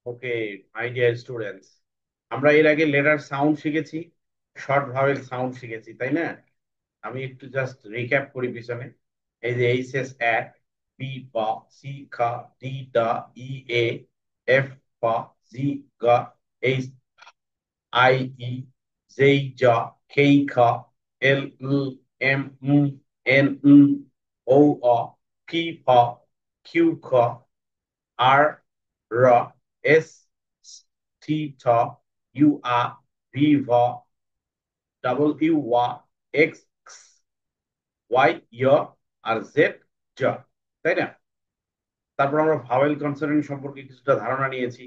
Okay, my dear students, আমরা এর আগে লেটার সাউন্ড শিখেছি, শর্ট ভাওয়েল সাউন্ড শিখেছি, তাই না? আমি একটু জাস্ট রিক্যাপ করি পিছনে। এই যে এইচ এস এক, বি বা, সি খা, ডি ডা, ই এ, এফ পা, জি গা, এইচ আই ই, জেই যা, কেই খা, এল এম এন ও অ, পি ফা, কিউ খ, আর র, এস টি ঠ, ইউ আ, ভি ভ, ডাবল ইউ ওয়া, এক্স ওয়াই ইয়, আর জেড জ, তাই না? তারপর আমরা ভাওয়েল কনসোনেন্ট সম্পর্কে কিছুটা ধারণা নিয়েছি,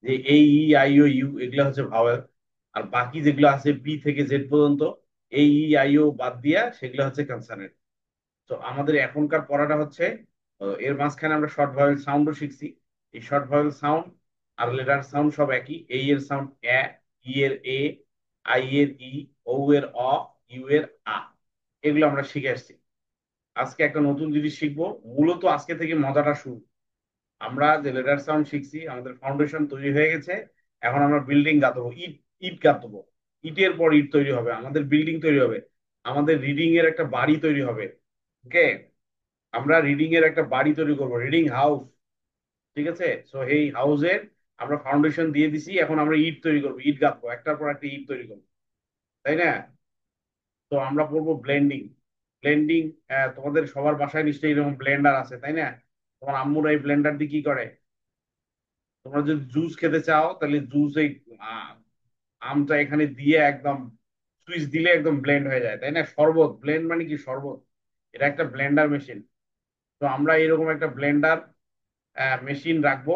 যে এই ই আই ও ইউ এগুলো হচ্ছে ভাওয়েল, আর বাকি যেগুলো আছে বি থেকে জেড পর্যন্ত, এই ই আই ও বাদ দিয়া সেগুলো হচ্ছে কনসোনেন্ট। তো আমাদের এখনকার পড়াটা হচ্ছে, এর মাঝখানে আমরা শর্ট ভাওয়েল সাউন্ডও শিখছি। এই শর্ট ভাওয়েল সাউন্ড আর লেটার সাউন্ড সব একই। এই এর সাউন্ড এ, ই এর এ, আই এর ই, ও এর অ, ইউ এর আ, এগুলো আমরা শিখে আসছি। আজকে একটা নতুন জিনিস শিখবো। মূলত আজকে থেকে মজাটা শুরু। আমরা যে লেটার সাউন্ড শিখছি, আমাদের ফাউন্ডেশন তৈরি হয়ে গেছে। এখন আমরা বিল্ডিং গাঁথবো, ইট ইট গাঁথবো। ইটের পর ইট তৈরি হবে, আমাদের বিল্ডিং তৈরি হবে, আমাদের রিডিং এর একটা বাড়ি তৈরি হবে। ওকে, আমরা রিডিং এর একটা বাড়ি তৈরি করবো, রিডিং হাউস। ঠিক আছে, সো এই হাউসের আমরা ফাউন্ডেশন দিয়ে দিছি, এখন আমরা ইট তৈরি করবো, ইট গাঁথবো, একটার পর একটা ইট তৈরি করবো, তাই না? তো আমরা পড়বো ব্লেন্ডিং। ব্লেন্ডিং, তোমাদের সবার বাসায় নিশ্চয়ই এরকম ব্লেন্ডার আছে, তাই না? তোমার আম্মুরা এই ব্লেন্ডার দিয়ে কি করে? তোমরা যদি জুস খেতে চাও, তাহলে জুস এই আহ, আমটা এখানে দিয়ে একদম সুইচ দিলে একদম ব্লেন্ড হয়ে যায়, তাই না? শরবত, ব্লেন্ড মানে কি? শরবত। এটা একটা ব্লেন্ডার মেশিন। তো আমরা এরকম একটা ব্লেন্ডার মেশিন রাখবো।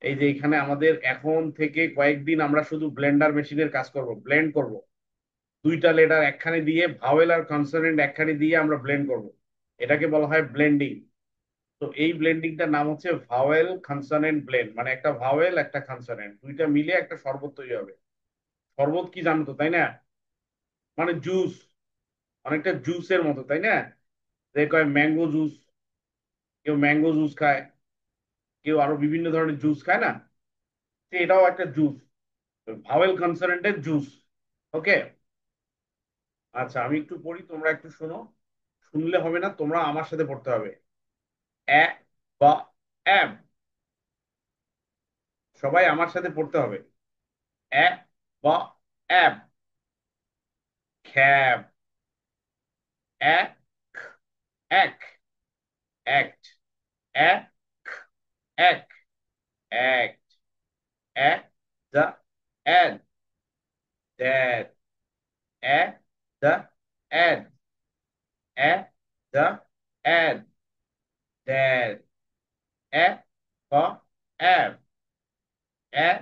এই যে এখানে আমাদের এখন থেকে কয়েকদিন আমরা শুধু ব্লেন্ডার মেশিনের কাজ করব, ব্লেন্ড করব। দুইটা লেটার একখানে দিয়ে, ভাওয়েল আর কনসোনেন্ট একখানে দিয়ে আমরা ব্লেন্ড করব। এটাকে বলা হয় ব্লেন্ডিং। তো এই ব্লেন্ডিংটার নাম হচ্ছে ভাওয়েল কনসোনেন্ট ব্লেন্ড, মানে একটা ভাওয়েল একটা কনসোনেন্ট দুইটা মিলে একটা শরবত তৈরি হবে। শরবত কি জানো তো, তাই না? মানে জুস, অনেকটা জুসের মতো, তাই না? যে কয় ম্যাঙ্গো জুস, কেউ ম্যাঙ্গো জুস খায়, কেউ আরো বিভিন্ন ধরনের জুস খায় না? তো এটাও একটা জুস, ভাওয়েল কনসোনেন্টের জুস। ওকে, আচ্ছা আমি একটু পড়ি, তোমরা একটু শোনো। শুনলে হবে না, তোমরা আমার সাথে পড়তে হবে। এ বা, এম, সবাই আমার সাথে পড়তে হবে। এ বা, এম, খ্যাব, এক, এক, অ্যাক্ট, এক, এক, অ্যাক্ট, এক, দ্য, এড, দ্যাট, এক, দ্য, এড, এক, দ্য, এড, দ্যাট, এক, ক, এফ, এক,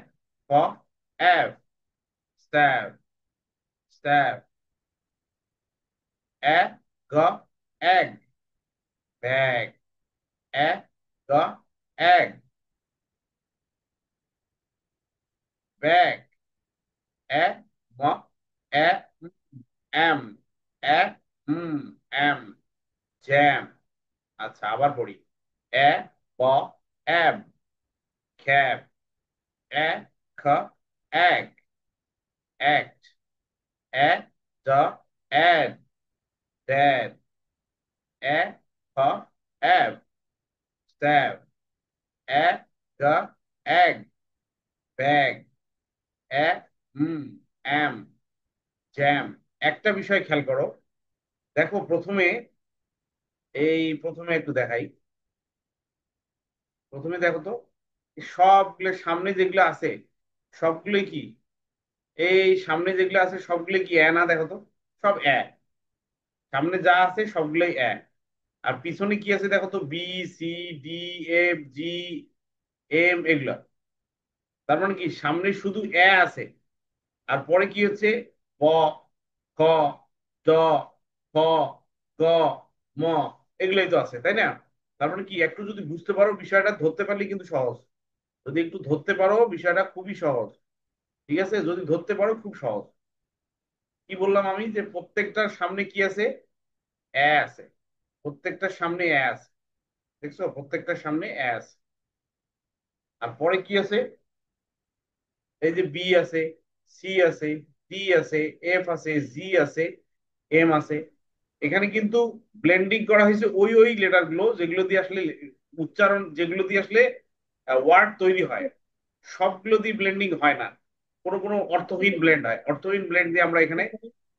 ক, এফ, স্ট্যাব, স্ট্যাব, এক, গ, egg, ব্যাগ, এক, গ, egg, ব্যাগ, এক, ম, এ, এম, এক, এম, জ্যাম। আচ্ছা আবার পড়ি। এ, ব, এম, ক্যাব, এ, খ, এক, অ্যাক্ট, এ, দ্য, এড, দ্যাট, এ, খ, এফ, স্ট্যাব, এ, গ, এগ, ব্যাগ, এ, এম, জ্যাম। একটা বিষয় খেয়াল করো, দেখো প্রথমে, প্রথমে একটু দেখাই। প্রথমে দেখো তো, সবগুলো সামনে যেগুলো আছে, সবগুলোই কি? এই সামনে যেগুলো আছে সবগুলো কি এ না? দেখো তো, সব এ। সামনে যা আছে সবগুলোই এ। আর পিছনে কি আছে দেখো তো, বি, সি, ডি, এফ, জি, এম, এগুলা। তার মানে কি, সামনে শুধু এ আছে। আর পরে কি হচ্ছে? ব, ক, দ, খ, গ, ম, এগুলোই তো আছে, তাই না? তার মানে কি, একটু যদি বুঝতে পারো বিষয়টা, ধরতে পারলে কিন্তু সহজ। যদি একটু ধরতে পারো বিষয়টা খুবই সহজ। ঠিক আছে, যদি ধরতে পারো খুব সহজ। কি বললাম আমি, যে প্রত্যেকটার সামনে কি আছে? এ আছে। প্রত্যেকটার সামনে এ আছে। দেখছো, প্রত্যেকটার সামনে এ আছে। আর পরে কি আছে? এই যে বি আছে, সি আছে, ডি আছে, এফ আছে, জি আছে, এম আছে। এখানে কিন্তু ব্লেন্ডিং করা হয়েছে ওই ওই লেটার গুলো যেগুলো দিয়ে আসলে উচ্চারণ, যেগুলো দিয়ে আসলে ওয়ার্ড তৈরি হয়। সবগুলো দিয়ে ব্লেন্ডিং হয় না, কোনো কোনো অর্থহীন ব্লেন্ড হয়। অর্থহীন ব্লেন্ড দিয়ে আমরা এখানে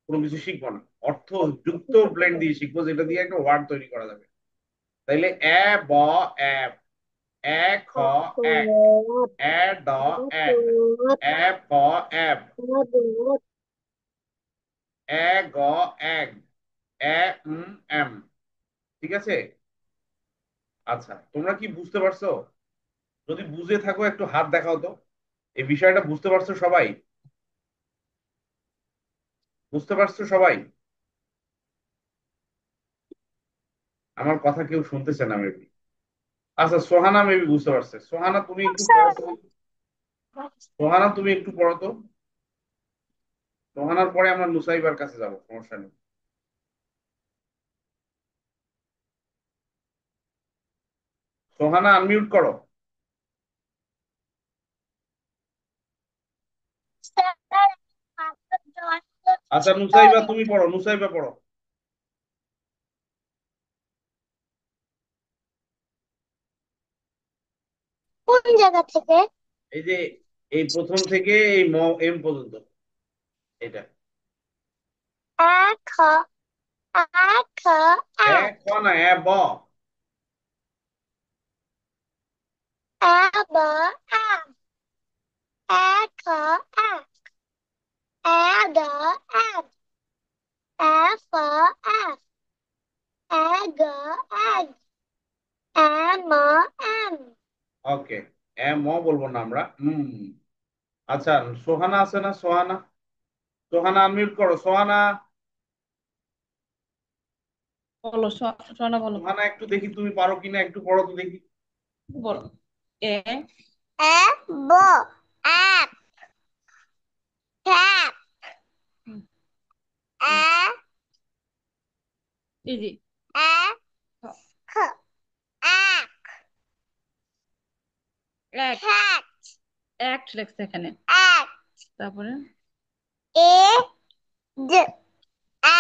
কোনো কিছু শিখবো না, অর্থযুক্ত ব্লেন্ড দিয়ে শিখবো, যেটা দিয়ে একটা ওয়ার্ড তৈরি করা যাবে। তাইলে এ ব অ্যাব, এ খ এক, এ ড এড, এ ফ অ্যাব, এ গ এগ, এ এম। ঠিক আছে? আচ্ছা, তোমরা কি বুঝতে পারছো? যদি বুঝে থাকো একটু হাত দেখাও তো। এই বিষয়টা বুঝতে পারছো সবাই? বুঝতে পারছো সবাই? আমার কথা কেউ শুনতেছে না মেবি। আচ্ছা, সোহানা মেবি বুঝতে পারছে। সোহানা তুমি একটু পড়ো তো। সোহানা তুমি একটু পড়ো তো। সোহানার পরে আমরা নুসাইবার কাছে যাবো, সমস্যা নেই। সোহানা আনমিউট করো। আচ্ছা, নুসাইবা তুমি পড়ো, নুসাইবা পড়ো। কোন জায়গা থেকে? এই যে এই প্রথম থেকে এই এম পর্যন্ত, এটা। আ খ আ খ আ এক খ না, এ ব। আ ব আ আ খ আ আ ড আ আ ফ আ আ গ আ আ ম আম। ওকে, এ ম বলবো না আমরা, আচ্ছা, সোহানা আছে না? সোহানা, সোহানা আনমিউট করো, সোহানা। বলো সোনা বলো। সোহানা একটু দেখি তুমি পারো কিনা, একটু পড়ো তো দেখি। বলো। এ আ ব আ খ্যাপ আ ইজি। আ খ আ এক খ্যাপ এক লেখছে এখানে। আ তারপরে এ ড আ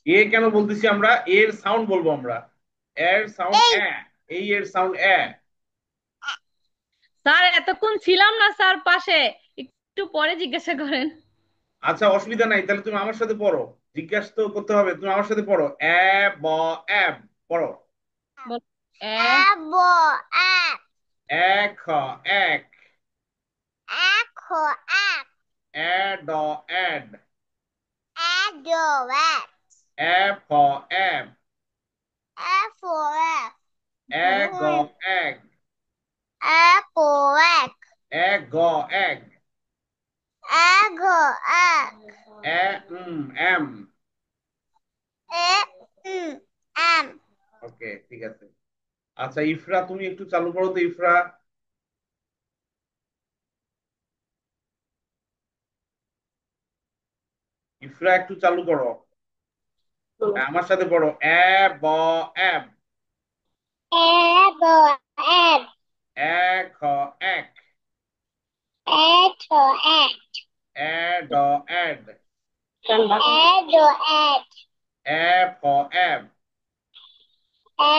এ কেন বলতেছি আমরা? এর সাউন্ড বলবো আমরা। এর সাউন্ড এই এ। এই এর সাউন্ড এ। স্যার এতক্ষণ ছিলাম না স্যার পাশে, একটু পরে জিজ্ঞাসা করেন। আচ্ছা, অসুবিধা নাই, তাহলে তুমি আমার সাথে পড়ো। জিজ্ঞাসা তো করতে হবে, তুমি আমার সাথে পড়ো। এ ব অ্যাব পড়ো। বল। এ আ ব আ এ খ এক, আ খ আ এ ড এড, আ ড আ এ ফ এব, আ ফ আ এ গ এগ, আ প আ এ গ এগ, আ ঘ আ এ এম। এ আম। ওকে, ঠিক আছে। আচ্ছা, ইফরা তুমি একটু চালু করো তো, ইফরা। ইফরা একটু চালু করো। হ্যাঁ, আমার সাথে পড়ো। এ ব এব, এ ব এব এ খ এক, এ ঠ এ এ ড এড, এ ড এড এ ফ এব, এ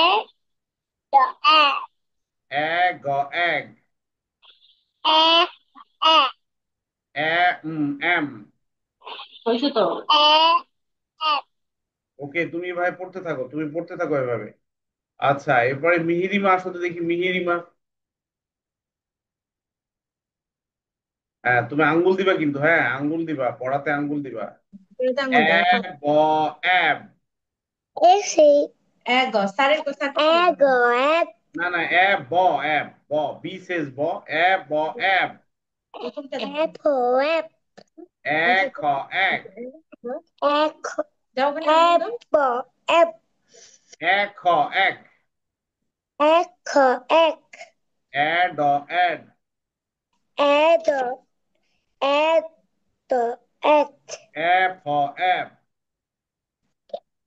ড এ এ গ egg, A A A M. হয়েছে তো। এ এ ওকে, তুমি এভাবে পড়তে থাকো, তুমি পড়তে থাকো এভাবে। আচ্ছা, এরপরে মিহিরিমা আসতে দেখি, মিহিরিমা। হ্যাঁ, তুমি আঙ্গুল দিবা কিন্তু, হ্যাঁ আঙ্গুল দিবা, পড়াতে আঙ্গুল দিবা। এটাতে এ আঙুল দাও তো। ব এব। এসি এক স্যারের কথা এ গ এ না না, এ ব এব, ব বি সেজ ব, এ ব এব, প্রথমটা এ দেখো। ফ এ এ এই যে খ এক, এ খ যাও ওখানে এ আঙুল দাও। ব এ এ খ এক, এ খ এক এ ড এড, এ ড এ ড এক এ ফ এব,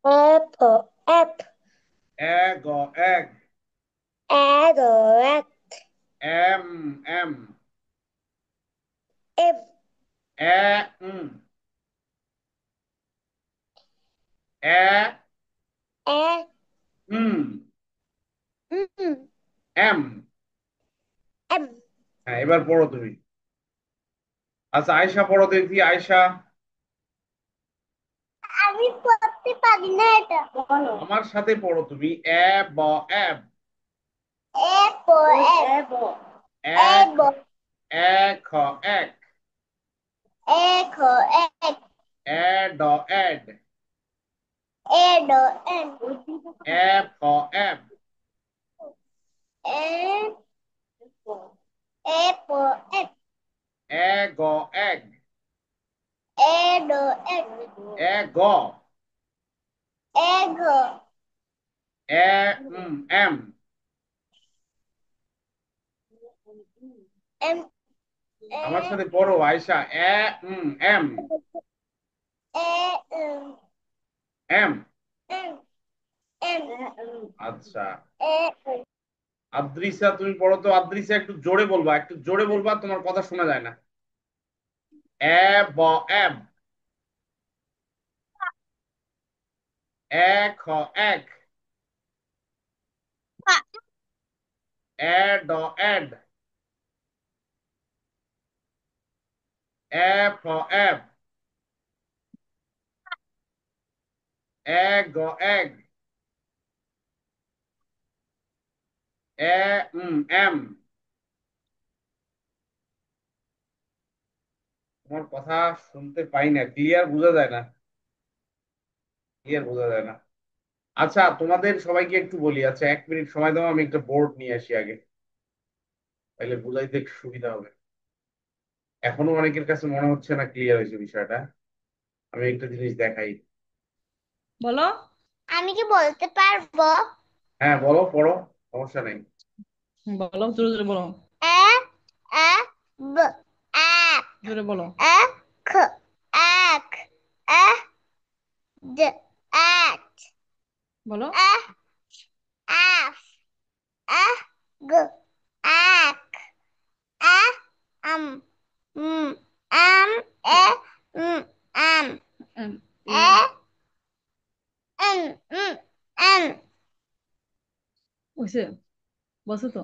এ ফ এফ এ গ এগ, এ গ এক M M, F. A A A. Um Mm. M. M. হ্যাঁ, এবার পড়ো তুমি। আচ্ছা, আয়শা পড়ো দেখি। আয়শা, আমি পড়তে পারি না এটা বলো। আমার সাথে পড়ো তুমি। এ ব এব। এ for apple. এ খ Apple. এ খ এক। A for egg. A D ed. A the N. A F এব। A. A for egg. A গ egg. A the egg. A G. Egg. A M. M. আমার A. সাথে পড়ো Ayesha. A M. A. M. M. M. আচ্ছা, A. Adrisa তুমি পড়ো তো। আদ্রিসা, একটু জোরে বলবা, একটু জোরে বলবা, তোমার কথা শোনা যায় না। এ ব এব। এ খ এক। এ ড এড। এ ফ এফ। এ গ এগ। A M. তোমার কথা শুনতে পাই না, ক্লিয়ার বোঝা যায় না, ক্লিয়ার বোঝা যায় না। আচ্ছা, তোমাদের সবাইকে একটু বলি। আচ্ছা, 1 মিনিট সময় দাও, আমি একটা বোর্ড নিয়ে আসি আগে, তাহলে বুঝাইতে একটু সুবিধা হবে। এখনো অনেকের কাছে মনে হচ্ছে না ক্লিয়ার হয়েছে বিষয়টা। আমি একটা জিনিস দেখাই। বলো। আমি কি বলতে পারবো? হ্যাঁ, বলো, পড়ো, সমস্যা নেই। বলো, জোরে জোরে বলো। A. A. B. A. জোরে বলো। A. K. Egg. A. D. At. বলো। A. F. A. G. Egg. A. A. M, A. M, N. হয়েছে, বসো তো।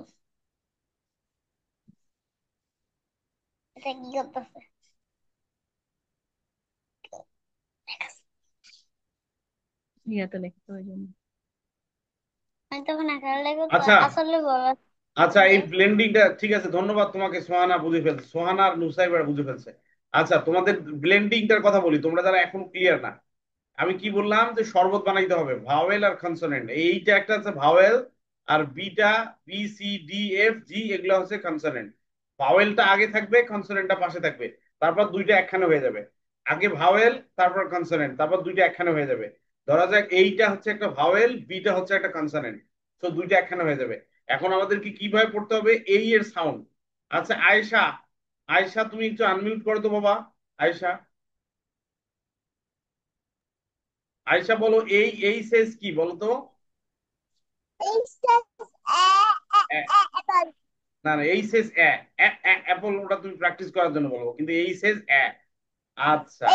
এটা কি করতেছে? ইয়াতে লিখতে ওই জন্য। আমি তখন একা লেগে আচ্ছা, আসলে বলা আচ্ছা, যে এই ব্লেন্ডিংটা ঠিক আছে, ধন্যবাদ তোমাকে। সোহানা বুঝে ফেলছে, সোহানা আর নুসাইবা বুঝে ফেলছে। আচ্ছা, তোমাদের ব্লেন্ডিংটার কথা বলি, তোমরা যারা এখন ক্লিয়ার না। আমি কি বললাম যে শরবত বানাইতে হবে ভাওয়েল আর কনসোনেন্ট। এইটা একটা আছে ভাওয়েল, আর বিটা, B C D F G, এগুলো হচ্ছে কনসোনেন্ট। ভাওয়েলটা আগে থাকবে, কনসোনেন্টটা পাশে থাকবে, তারপর দুইটা একখানে হয়ে যাবে। আগে ভাওয়েল, তারপর কনসোনেন্ট, তারপর দুইটা একখানে হয়ে যাবে। ধরা যাক এইটা হচ্ছে একটা ভাওয়েল, বিটা হচ্ছে একটা কনসোনেন্ট, তো দুইটা একখানে হয়ে যাবে। এখন আমাদেরকে কিভাবে পড়তে হবে এই এর সাউন্ড। আচ্ছা, আয়েশা, আয়েশা তুমি একটু আনমিউট করো তো বাবা। আয়েশা, আয়েশা বলো, এই সেজ কি বলো তো? না না, এই শেষ অ্যাপল, ওটা তুমি প্র্যাকটিস করার জন্য বলবো, কিন্তু এই শেষ আচ্ছা,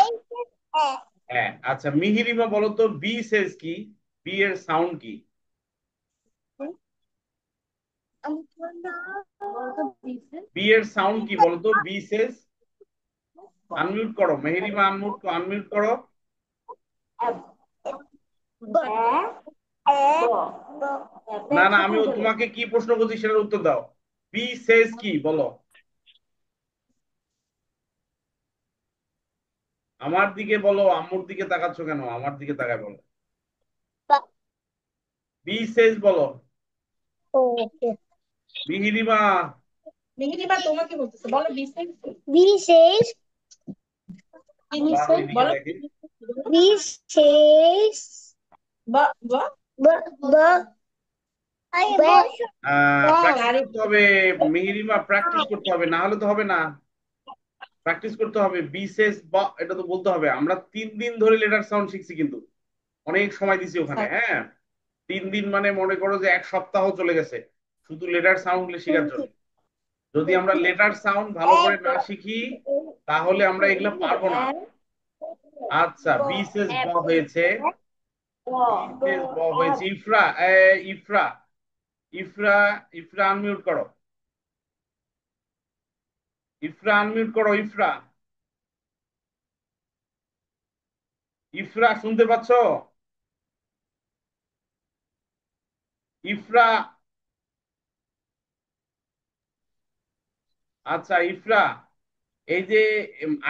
আচ্ছা, মিহিরিমা বলো তো, বি শেষ কি? বি এর সাউন্ড কি? বি এর সাউন্ড কি বলো তো? বি শেষ। আনমিউট করো মেহেরিমা, আনমিউট আনমিউট করো। না না, আমি তোমাকে কি প্রশ্ন করছি সেটার উত্তর দাও। বি শেষ কি বলো? আমার দিকে বলো, আম্মুর দিকে তাকাচ্ছ কেন? আমার দিকে তাকায় বলো। বি শেষ বলো। ওকে মিহিরিমা, মেহেদিবা তোমাকে বলতেছে, বলো বিশেষ। বিশেষ দাঁড়াও এদিকে বলো। দেখি। বিশেষ বা বা ব ব প্র্যাকটিস আরে করতে হবে। মিহিরিমা, প্র্যাকটিস করতে হবে, না হলে তো হবে না। প্র্যাকটিস করতে হবে। বিশেষ বা, এটা তো বলতে হবে। আমরা 3 দিন ধরে লেটার সাউন্ড শিখছি, কিন্তু অনেক সময় দিছি ওখানে। হ্যাঁ, 3 দিন মানে মনে করো যে 1 সপ্তাহ চলে গেছে শুধু লেটার সাউন্ড শেখার জন্য। যদি আমরা লেটার সাউন্ড ভালো করে না শিখি তাহলে আমরা এগুলো পারবো না। আচ্ছা, বিশেষ ব হয়েছে, বিশেষ ব হয়েছে। ইফরা, ইফরা, ইফরা, ইফরা আনমিউট করো, ইফরা আনমিউট করো, ইফরা, ইফরা শুনতে পাচ্ছ? ইফরা, আচ্ছা ইফরা, এই যে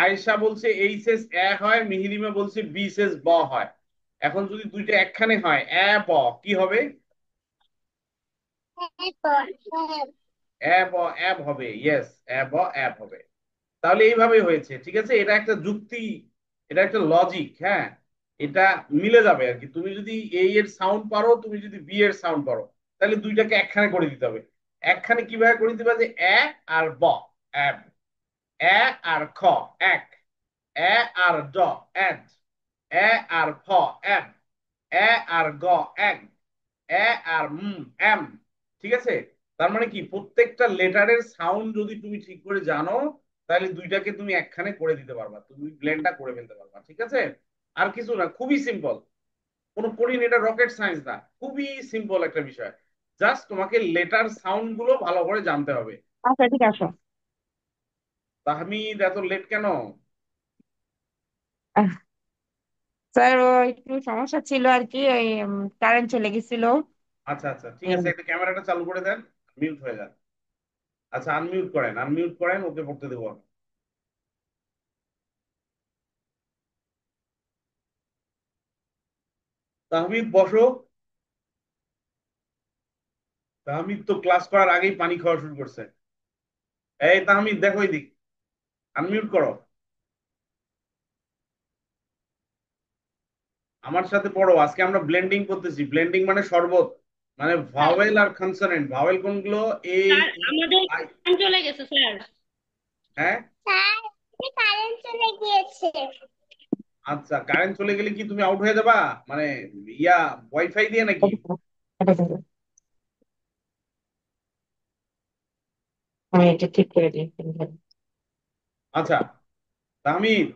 আয়েশা বলছে এইচএস এ হয়, মিহিরিমা বলছে বিশেষ ব হয়। এখন যদি দুইটা একখানে হয় এ ব কি হবে? এ ব অ্যাব হবে, ইয়েস, এ ব অ্যাব হবে। তাহলে এইভাবে হয়েছে, ঠিক আছে, এটা একটা যুক্তি, এটা একটা লজিক, হ্যাঁ, এটা মিলে যাবে আর কি। তুমি যদি এই এর সাউন্ড পারো, তুমি যদি বি এর সাউন্ড পারো, তাহলে দুইটাকে একখানে করে দিতে হবে। একখানে কিভাবে করে দিতে হবে? যে এ আর ব, অ্যাব, এ আর খ, এক, এ আর ড, এড, এ আর ফ, এম, এ আর গ, এগ, এ আর এম। ঠিক আছে, তার মানে কি, প্রত্যেকটা লেটারের সাউন্ড যদি তুমি ঠিক করে জানো, তাহলে দুইটাকে তুমি একখানে করে দিতে পারবা, তুমি ব্লেন্ডটা করে ফেলতে পারবা। ঠিক আছে, আর কিছু না, খুবই সিম্পল, কোনো কঠিন, এটা রকেট সায়েন্স না, খুবই সিম্পল একটা বিষয়। জাস্ট তোমাকে লেটার সাউন্ড গুলো ভালো করে জানতে হবে। আচ্ছা ঠিক আছে। তাহমিদ, এত লেট কেন? স্যার ও একটু সমস্যা ছিল আর কি, ওই কারেন্ট চলে গেছিল। আচ্ছা আচ্ছা, ঠিক এই, আছে, একটা ক্যামেরাটা চালু করে দেন, মিউট হয়ে যান। আচ্ছা, আনমিউট করেন, আনমিউট করেন, ওকে পড়তে দেবো আমি। তাহমিদ বসো। তাহমিদ তো ক্লাস করার আগেই পানি খাওয়া শুরু করছে। এই তাহমিদ, দেখো এদিক, আনমিউট করো, আমার সাথে পড়ো। আজকে আমরা ব্লেন্ডিং করতেছি, ব্লেন্ডিং মানে শরবত, মানে ভাওয়েল আর কনসোনেন্ট। ভাওয়েল কোনগুলো? এ, স্যার ই, আমাদের আই। কারেন্ট চলে গেছে স্যার। হ্যাঁ, স্যার, কারেন্ট চলে গিয়েছে। আচ্ছা, কারেন্ট চলে গেলে কি তুমি আউট হয়ে যাবা? মানে ইয়া, ওয়াইফাই দিয়ে নাকি? এটা দেখো, আমি এটা ঠিক করে দিই। আচ্ছা তাহমিদ,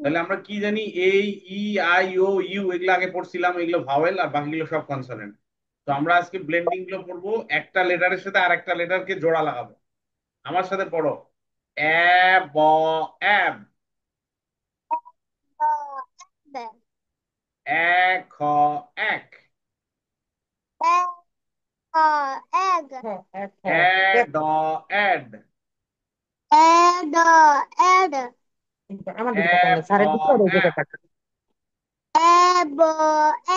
তাহলে আমরা কি জানি? এই, ই, আই, ও, ইউ এগুলো আগে পড়ছিলাম, এগুলো ভাওয়েল, আর বাকিগুলো সব কনসোনেন্ট। তো আমরা আজকে ব্লেন্ডিং গুলো পড়বো, একটা লেটারের সাথে আর একটা লেটারকে জোড়া লাগাবো। আমার সাথে পড়ো, এ, ব, এব, এ, খ, এক, egg, হ্যাঁ হ্যাঁ এ, হ্যাঁ, দেখ, ড, এড, egg, egg, আমার এ, দিকে তাকান না, ফ, স্যারের দিকে আর ওই দিকে এফ, তাকান। ebb,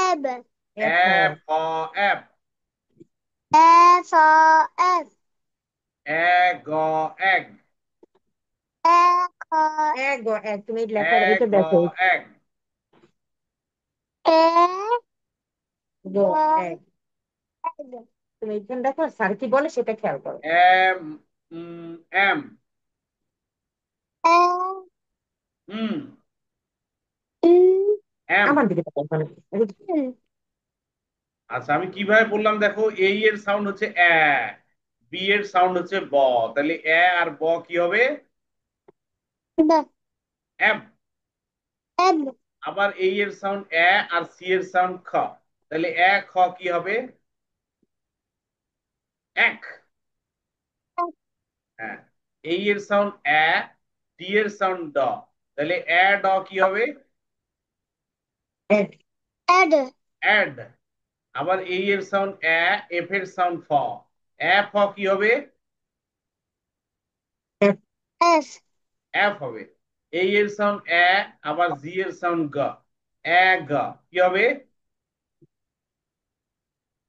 ebb, এ, হ্যাঁ, ফ, এফ, F, F, এ, গ, এগ, egg, এক গো এক, তুমি এ, লেখার এটা গ, দেখো। এগ, egg, গো এক, তুমি এখানে দেখো স্যার কি বলে সেটা খেয়াল করো। এম, এম, egg, হুম, mm, এম। আমার দিকে তাকান মানে, আচ্ছা, আমি কিভাবে বললাম দেখো, এই এর সাউন্ড হচ্ছে এ, বি এর সাউন্ড হচ্ছে ব, তাহলে এ আর ব কি হবে? the, M. ebb, আবার এই এর সাউন্ড এ, আর সি এর সাউন্ড খ, তাহলে এ খ কি হবে? এক। হ্যাঁ, এই এর সাউন্ড এ, ডি এর সাউন্ড ড, তাহলে এ ড কি হবে? এক, ed, অ্যাড। আবার এই এর সাউন্ড এ, এফ এর সাউন্ড ফ, এ ফ কি হবে? এক, F, এফ হবে। এই এর সাউন্ড এ, আবার জি এর সাউন্ড গ, এ গ কি হবে?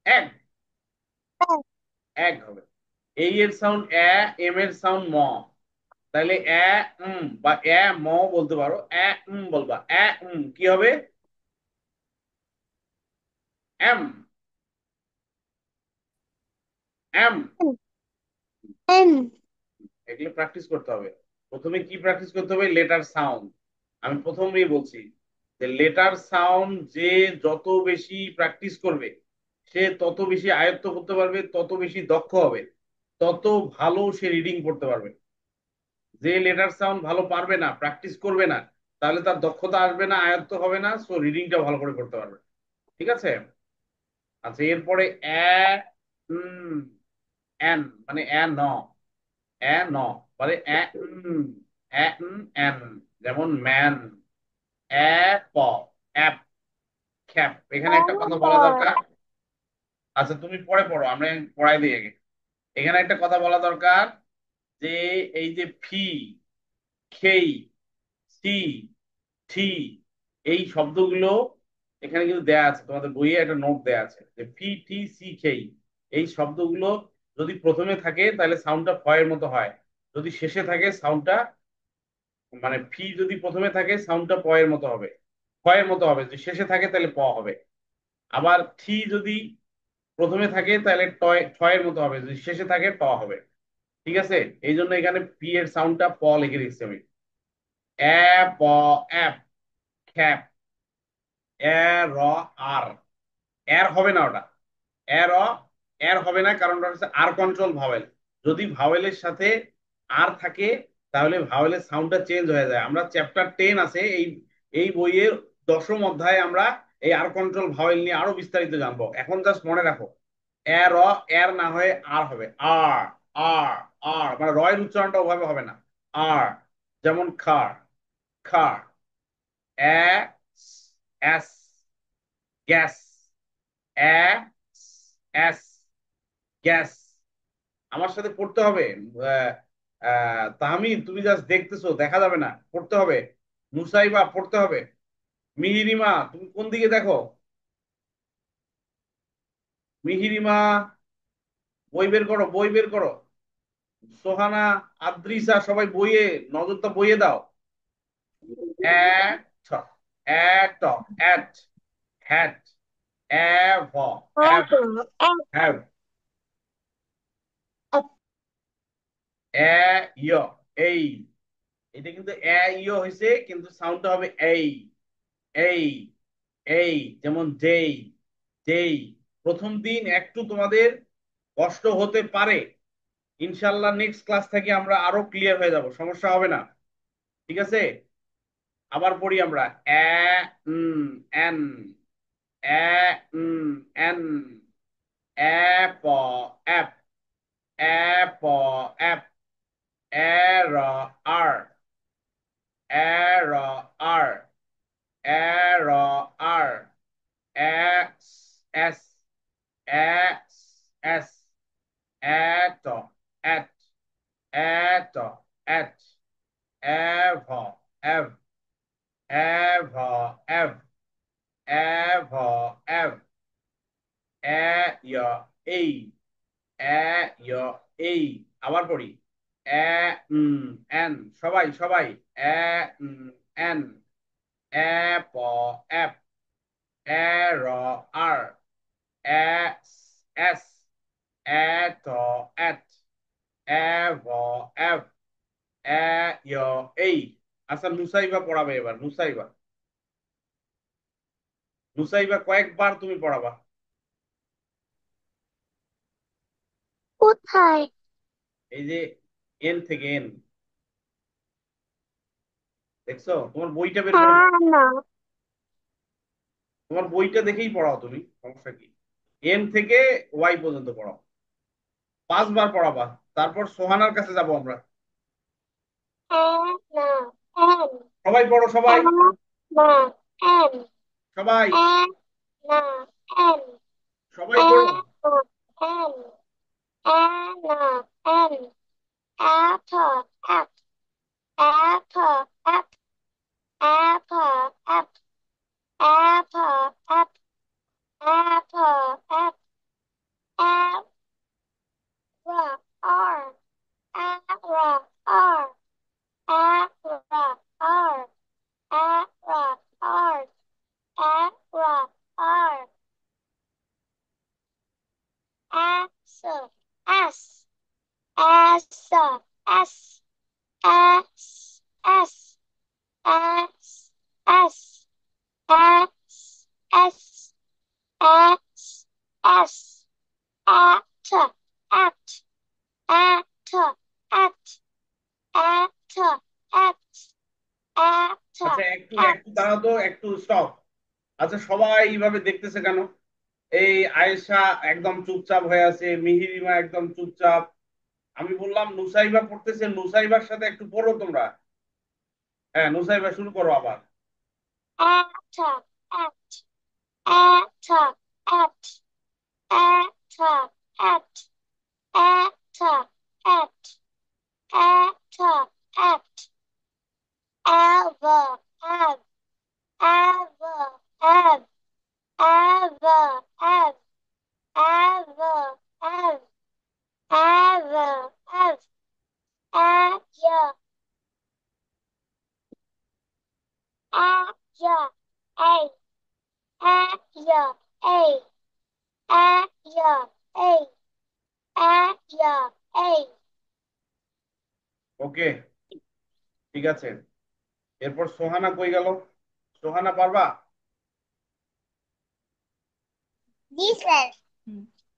এক, F, এক হবে। এই এর সাউন্ড এ, এম এর সাউন্ড ম, তাহলে এ বা এ ম বলতে পারো, এ বলবা, এ কি হবে? M, M. N, এগুলো প্র্যাকটিস করতে হবে। প্রথমে কি প্র্যাকটিস করতে হবে? Letter sound. আমি প্রথমেই বলছি যে লেটার সাউন্ড যে যত বেশি প্র্যাকটিস করবে, সে তত বেশি আয়ত্ত করতে পারবে, তত বেশি দক্ষ হবে, তত ভালো সে রিডিং করতে পারবে। যে লেটার সাউন্ড ভালো পারবে না, প্র্যাকটিস করবে না, তাহলে তার দক্ষতা আসবে না, আয়ত্ত হবে না, সো রিডিংটা ভালো করে করতে পারবে। ঠিক আছে? আচ্ছা, এরপরে উম এন মানে ন, ন মানে এন, যেমন ম্যান। প অ্যাপ, খ্যাপ। এখানে একটা কথা বলা Apple. দরকার। আচ্ছা, তুমি পরে পড়ো, আমরা পড়াই দিই আগে। এখানে একটা কথা বলা দরকার যে এই যে ফি, খেই, সি, থি, এই শব্দগুলো এখানে কিন্তু দেয়া আছে, তোমাদের বইয়ে একটা নোট দেয়া আছে যে ফি, টি, সি, খেই, এই শব্দগুলো যদি প্রথমে থাকে তাহলে সাউন্ডটা ফ এর মতো হয়, যদি শেষে থাকে সাউন্ডটা, মানে ফি যদি প্রথমে থাকে সাউন্ডটা প এর মতো হবে, খ এর মতো হবে, যদি শেষে থাকে তাহলে প হবে। আবার থি যদি প্রথমে থাকে তাহলে ঠ এর মতো হবে, যদি শেষে থাকে ট হবে। ঠিক আছে? এই জন্য এখানে পি এর সাউন্ডটা প লিখে দিচ্ছি আমি। প, অ্যাপ, খ্যাপ। র, আর, এর হবে না ওটা। এর এর হবে না, কারণ ওটা হচ্ছে আর কন্ট্রোল ভাওয়েল। যদি ভাওয়েলের সাথে আর থাকে তাহলে ভাওয়েলের সাউন্ডটা চেঞ্জ হয়ে যায়। আমরা চ্যাপ্টার 10 আছে এই এই বইয়ের 10ম অধ্যায়ে আমরা এই আর কন্ট্রোল ভাওয়েল নিয়ে আরো বিস্তারিত জানবো। এখন জাস্ট মনে রাখো, এর এর না হয়ে আর হবে। আর, আর, আর মানে রয়ের উচ্চারণটা ওভাবে হবে না। আর, যেমন খার, খার। S, gas, S, gas. আমার সাথে পড়তে হবে। তাহমিদ, তুমি জাস্ট দেখতেছো, দেখা যাবে না, পড়তে হবে। নুসাইবা, পড়তে হবে। মিহিরিমা, তুমি কোন দিকে দেখো? মিহিরিমা, বই বের করো, বই বের করো। সোহানা, আদ্রিসা, সবাই বইয়ে নজরটা বইয়ে দাও। অ্যাট, অ্যাট, অ্যাট, হ্যাট, অ্যাভ, হ্যাভ, Apple. হ্যাভ। Apple. ইয়, এই, এটা কিন্তু ইয় হয়েছে, কিন্তু সাউন্ডটা হবে এই, এই, এই। যেমন যেই, যেই। প্রথম দিন একটু তোমাদের কষ্ট হতে পারে, ইনশাল্লাহ নেক্সট ক্লাস থেকে আমরা আরো ক্লিয়ার হয়ে যাব, সমস্যা হবে না। ঠিক আছে? আবার পড়ি আমরা। An, an, ap, ap, ap, ap. এর, আর, এর, আর, এর, ar. As, S, S, as. At, at, at, at. Av, av, av, av, av, av. ইয়, এই, ইয়, এই। আবার পড়ি। এ, এন, সবাই সবাই। এ, এন, প, এপ, এর, ar, as, as, at, at, av, av, ইয়, এই। আচ্ছা, নুসাইবা পড়াবে এবার, নুসাইবা। নুসাইবা কয়েকবার তুমি পড়াবা। কোথায়? এই যে এন থেকে এন, দেখছো? তোমার বইটা বের করে দাও। না। তোমার বইটা দেখেই পড়াও তুমি, সমস্যা কি? এন থেকে ওয়াই পর্যন্ত পড়াও, 5 বার পড়াবা। তারপর সোহানার কাছে যাব আমরা। না। N. সবাই পড়ো, সবাই, না। N. সবাই, N. না। N. সবাই পড়ো। N. N. N. না। N. Apple. Apple. Apple. Apple. Apple. Apple. Apple. Apple. Apple. Apple. Apple. R. Apple. R. Apple. R. Apple. R. Apple. R. S. S. S. S. S. S. S. S. S. S. S. S. At. At. at, at, at, at, আচ্ছা, at, একটু at. একটু দাঁড়াও তো, একটু stop. আচ্ছা, সবাই এইভাবে দেখতেছে কেন? এই আয়েশা একদম চুপচাপ হয়ে আছে, মিহিরিমা একদম চুপচাপ। আমি বললাম নুসাইবা পড়তেছে, নুসাইবার সাথে একটু পড়ো তোমরা। হ্যাঁ, নুসাইবা শুরু করো আবার। At, at, at, at, at, at, at, at, ever, ever, ever, ever, ever, ever, ever, ever, ever, ever, yeah, a, yeah, a, yeah, yeah, a. ওকে, ঠিক আছে। এরপর সোহানা কই গেল? সোহানা পারবা? জি স্যার।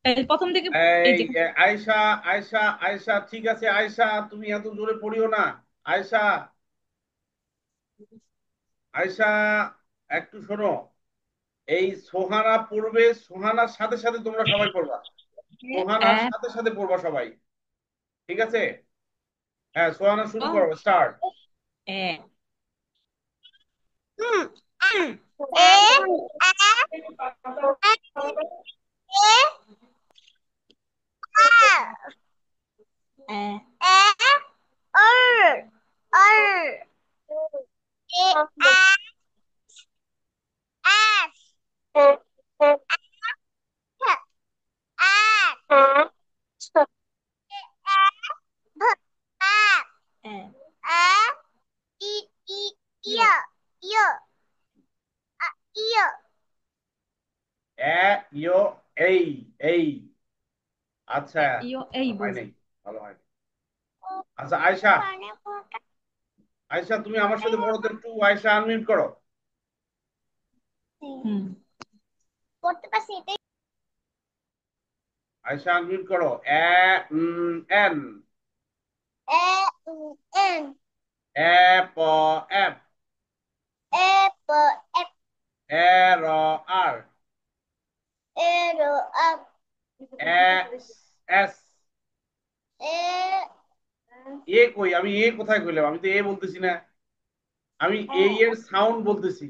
এই প্রথম থেকে এই এই যে আয়েশা, আয়েশা, আয়েশা, ঠিক আছে আয়েশা, তুমি এত জোরে পড়িও না। আয়েশা, আয়েশা, একটু শোনো। এই সোহানা পড়বে, সোহানার সাথে সাথে তোমরা সবাই পড়বা। সোহানার এ সাথে সাথে পড়বা সবাই, ঠিক আছে? হ্যাঁ, সোহানা শুরু করো, স্টার্ট। A Hmm. A, এ এ এ, ইয়ো, এই, এই। আচ্ছা, ইয়ো এই হয় বলছি। নাই, ভালো হয়। আচ্ছা আয়েশা, আয়েশা তুমি আমার সাথে পড়ো তো একটু। আয়েশা আনমিউট করো। হুম পড়তে পারছি এটাই। আয়েশা আনমিউট করো। এ, এন। N, এ, প, এফ। apple, এ, র, আর। arrow, up, S, S. a, এ কই? আমি এ কোথায় কইলাম? আমি তো এ বলতেছি না। আমি এই এর সাউন্ড বলতেছি।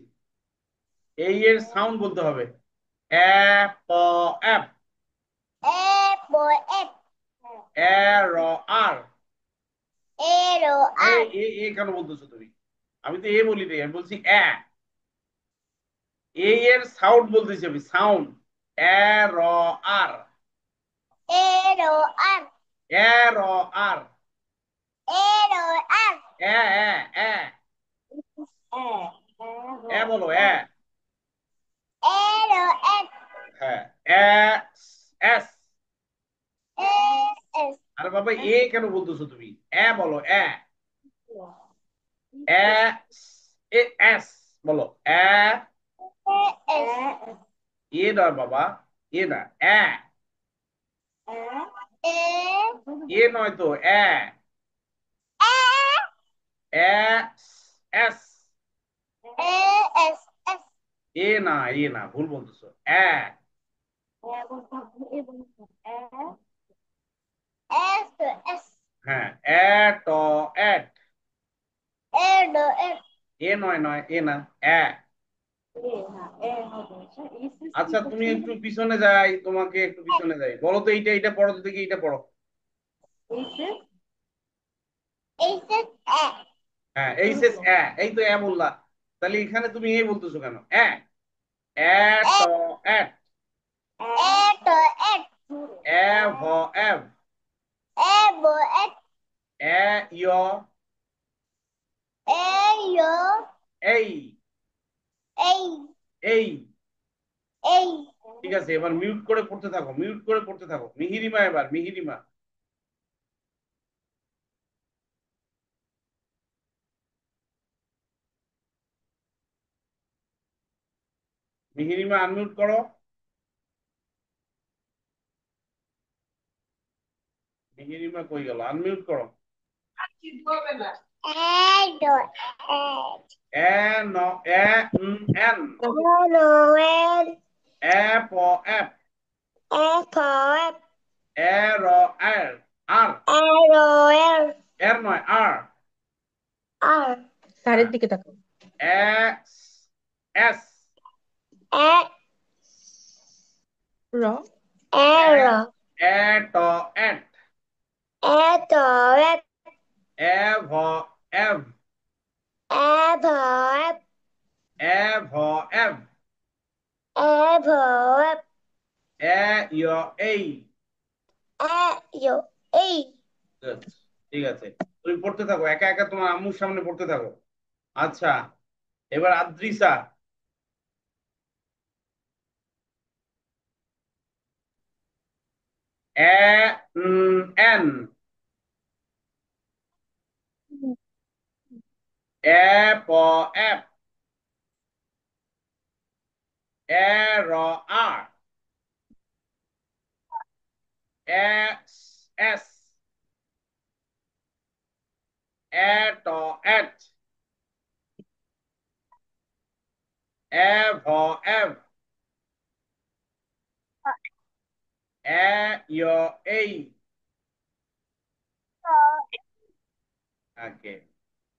এই এর সাউন্ড বলতে হবে। এ, প, এফ। apple, এ, র, আর। arrow, এ, up, এ, এ কেন বলতেছো তুমি? আমি তো এ বলি নাই, আমি বলছি এ। এ এর সাউন্ড বলতেছি আমি, সাউন্ড। এ, র, আর। arrow, up, এ, র, আর। arrow, up, এ, এ, এ। এ বলো, এ। arrow, up, হ্যাঁ, এ, এস। S, আরে বাবা, এ কেন বলতেছো তুমি? এ বলো, এ। এ, এ, এস বলো। এ, S, এ না বাবা, এ না, এ। A, এ নয় তো, এ। এ, এস। S, S, এ না, এ না, ভুল বলতেছো। এ। S, S, হ্যাঁ, এ, ট, এট। arrow, F, এ নয়, নয়, এ না, এ। আচ্ছা, তুমি একটু পিছনে যাই, তোমাকে একটু পিছনে যাই, বলো তো এইটা, এইটা পড়ো তো দেখি, এইটা পড়ো। S, A, হ্যাঁ, এই শেষ এ। এই তো এ বললা। তাহলে এখানে তুমি এই বলতেছো কেন? এ, এ, ট, এট। arrow, F, এ, ভ, এভ। arrow, F, এ, ইয়, arrow, এই, A, এই। A, ঠিক আছে, এবার মিউট করে পড়তে থাকো, মিউট করে পড়তে থাকো। মিহিরিমা, এবার মিহিরিমা। মিহিরিমা আনমিউট করো। মিহিরিমা নীলিমা কই গেল? আনমিউট করো। এ ন A N A P F এ র এর আর এর নয় আর স্যারের দিকে তাকাও। এক্স এস র এ ট এট এ ভ এভ এ ভ এভ এ ইয় এই। Good. ঠিক আছে, তুমি পড়তে থাকো একা একা, তোমার আম্মুর সামনে পড়তে থাকো। আচ্ছা, এবার আদ্রিসা। A N A P F এ র আর এক্স এস এ ট এট এ ভ এফ এ ইয় এই। ওকে,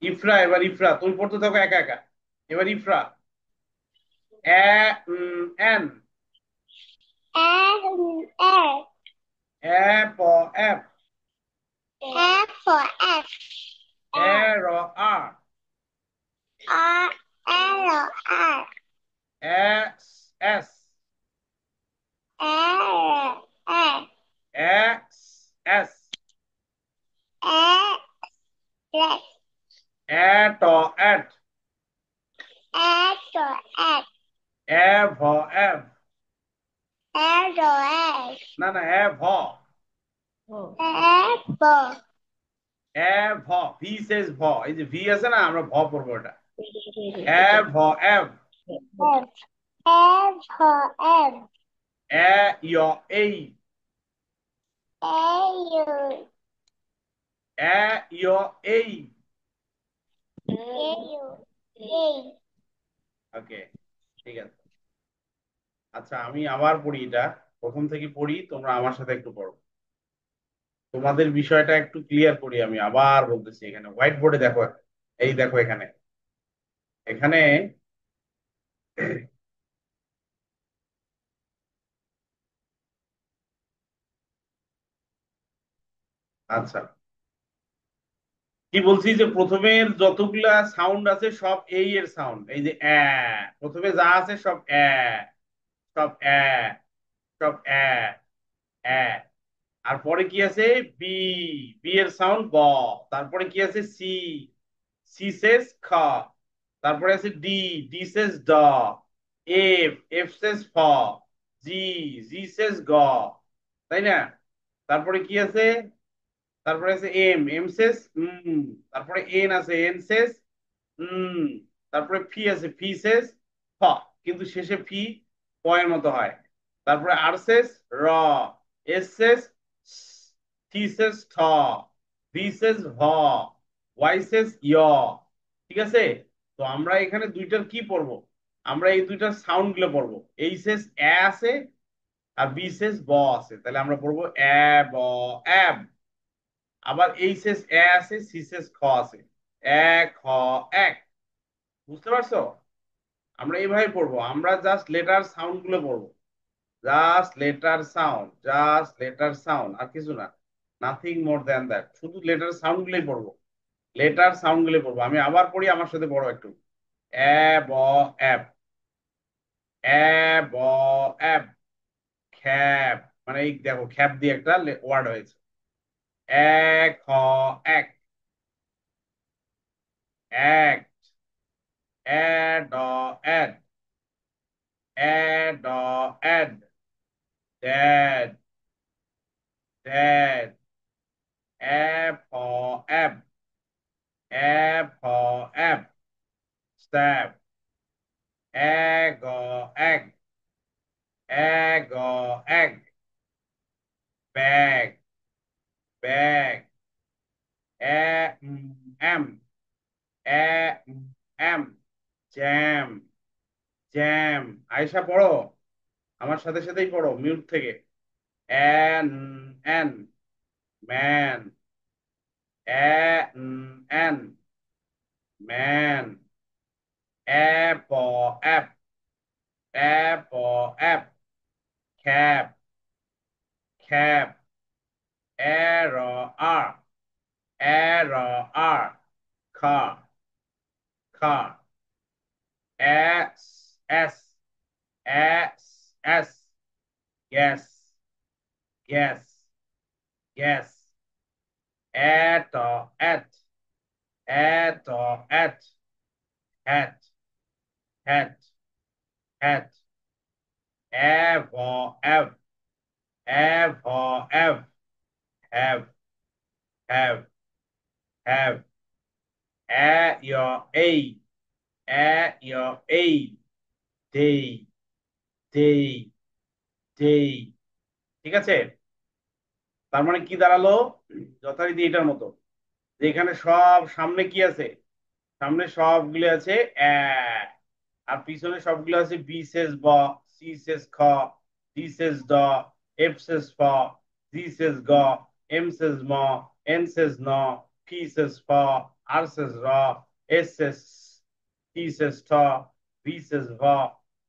ইফরা, এবার ইফরা, তুমি পড়তে থাকো একা একা। এবার Ifra. A N A P F এ র আর এক্স এস এক্স এস এ ট এট এ ভ এফ না না এ ভ এ ভ ভি সেজ ভ, এই যে ভি আছে না, আমরা ভ পড়বো এটা। এ ভ এফ এ ইয় এই এ ইয় এই। ওকে, ঠিক আছে। আচ্ছা, আমি আবার পড়ি এটা, প্রথম থেকে পড়ি, তোমরা আমার সাথে একটু পড়ো, তোমাদের বিষয়টা একটু ক্লিয়ার করি। আমি আবার বলতেছি, এখানে হোয়াইট বোর্ডে দেখো, এই দেখো এখানে, এখানে আচ্ছা, কি বলছি যে প্রথমের যতগুলা সাউন্ড আছে সব এই এর সাউন্ড, এই যে প্রথমে যা আছে সব সব সব এ। আর পরে কি আছে? বি, বি এর সাউন্ড ব। তারপরে কি আছে? সি, সি সেস খ। তারপরে আছে ডি, ডি সেস ড। এফ, এফ সেস ফ। জি, জি সেস গ, তাই না? তারপরে কি আছে? তারপরে আছে এম, এম সেস তারপরে এন আছে, এন সেস হুম। তারপরে ফি আছে, ফি সেস ফ, কিন্তু শেষে ফি প এর মতো হয়। তারপরে আর সেস র, এস সেস টি সেস ঠ, ভি সেস ভ, ওয়াই সেস ইয়। ঠিক আছে, তো আমরা এখানে দুইটার কি পড়বো? আমরা এই দুইটার সাউন্ড গুলো পড়বো। এই সেস এ আছে আর বি সেস ব আছে, তাহলে আমরা পড়বো এ ব এব। আবার এই শেষ এ আছে, সি শেষ খ আছে, এক খ এক। বুঝতে পারছো? আমরা এইভাবে পড়বো, আমরা জাস্ট লেটার সাউন্ড গুলো পড়বো, just letter sound, just letter sound, আর কিছু না, নাথিং মোর দ্যান দ্যাট, শুধু লেটার সাউন্ড গুলোই পড়বো, লেটার সাউন্ড গুলোই পড়বো। আমি আবার পড়ি, আমার সাথে পড়ো একটু। এ ব অ্যাপ, এ ব অ্যাপ, খ্যাপ, মানে এই দেখো খ্যাপ দিয়ে একটা ওয়ার্ড হয়েছে। এক খ এক, এক এ D add, add or add, dad, dad, app for app, app for app, stab, egg or egg, egg or egg, bag, bag. Am am jam jam. Ayesha পড়ো, আমার সাথে সাথেই পড়ো মিউট থেকে। An an man an man. Ap ap খ্যাপ খ্যাপ। আর আর খা খা। As S as gas gas gas. At at at hat hat hat. Av av av av have have have. এই এই দেই দেই দেই। ঠিক আছে, তার মানে কি দাঁড়ালো? যথারীতি এটার মতো, যে এখানে সব সামনে কি আছে, সামনে সবগুলো আছে এ, আর পিছনে সবগুলো আছে বি শেষ ব, সি শেষ খ, ডি শেষ ড, এফ শেষ ফ, জি শেষ গ, এম শেষ ম, এন শেষ ন, পি শেষ ফ, আর শেষ র, এস শেষ টি শেষ ঠ, ভি শেষ ভ,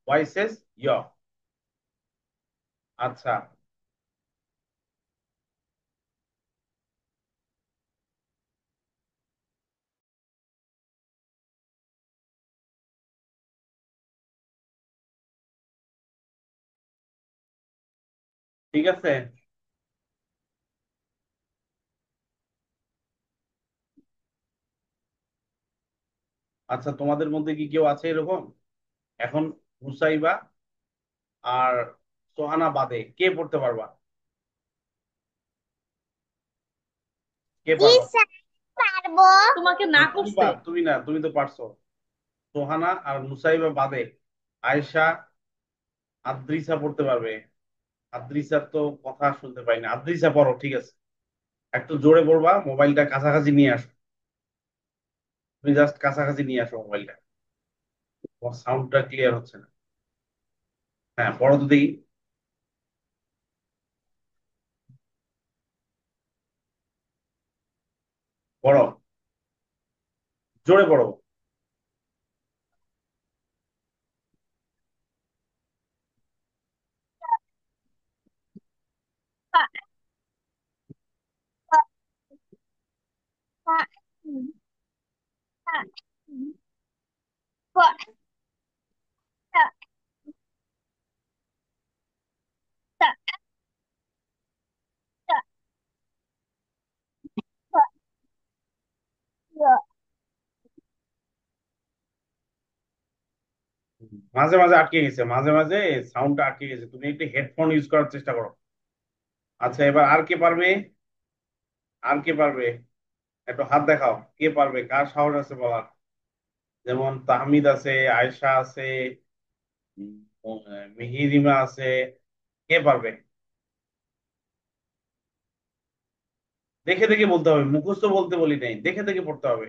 ওয়াই শেষ য়। আচ্ছা, ঠিক আছে। আচ্ছা, তোমাদের মধ্যে কি কেউ আছে এরকম? এখন মুসাইবা আর সোহানা বাদে কে পড়তে পারবা? কে জি পারবা? স্যার পারবো। তোমাকে না, না তুমি করছে। তুমি না, তুমি তো পারছো। সোহানা আর মুসাইবা বাদে আয়েশা, আদ্রিসা পড়তে পারবে। আদ্রিসার তো কথা শুনতে পাই না। আদ্রিসা পড়ো, ঠিক আছে। একটু জোরে পড়বা, মোবাইলটা কাছাকাছি নিয়ে আসো। তুমি জাস্ট কাছাকাছি নিয়ে আসো মোবাইলটা, তোমার সাউন্ডটা ক্লিয়ার হচ্ছে না। হ্যাঁ, পড়ো তো দেখি, পড়ো, জোরে পড়ো। মাঝে মাঝে আটকে গেছে, মাঝে মাঝে সাউন্ডটা আটকে গেছে, তুমি একটু হেডফোন ইউজ করার চেষ্টা করো। আচ্ছা, এবার আর কে পারবে? আর কে পারবে? একটু হাত দেখাও, কে পারবে, কার সাহস আছে বলার। যেমন তাহমিদ আছে, আয়েশা আছে, মিহিরিমা আছে। কে পারবে? দেখে দেখে বলতে হবে, মুখস্থ বলতে বলি নাই, দেখে দেখে পড়তে হবে।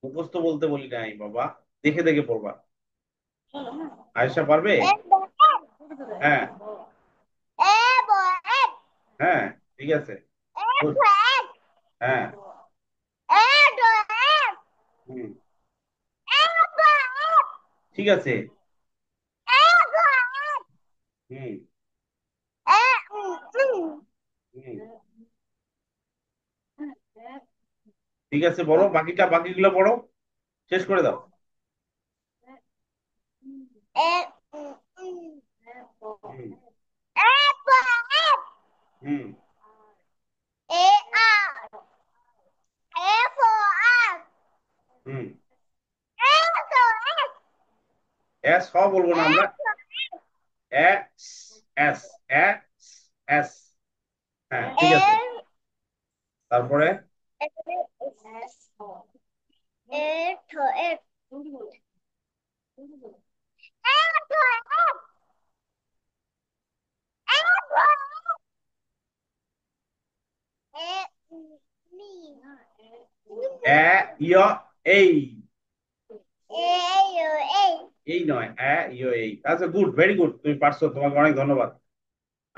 মুখস্থ বলতে বলি নাই বাবা, দেখে দেখে পড়বা। আয়েশা পারবে? এ দেখেন হ্যাঁ এ বলেন হ্যাঁ, ঠিক আছে, এ গুড। ফ্ল্যাগ হ্যাঁ। এ ডয়েন হুম, এ ফ্ল্যাগ ঠিক আছে। এ ফ্ল্যাগ হুম এ উম হুম, ঠিক আছে, বলো বাকিটা, বাকিগুলো পড়ো, শেষ করে দাও। এ উম হুম এ ফ্ল্যাগ হুম এ আর এ ফর আর হুম। এ ফ্ল্যাগ এস হ বলবো না এ আমরা, ফ্ল্যাগ এস এস এস এস। হ্যাঁ, ঠিক আছে। এ তারপরে এ এ এ এ ইয় এই এই এই নয় ইয় এই। আচ্ছা, গুড, ভেরি গুড, তুমি পারছো, তোমাকে অনেক ধন্যবাদ।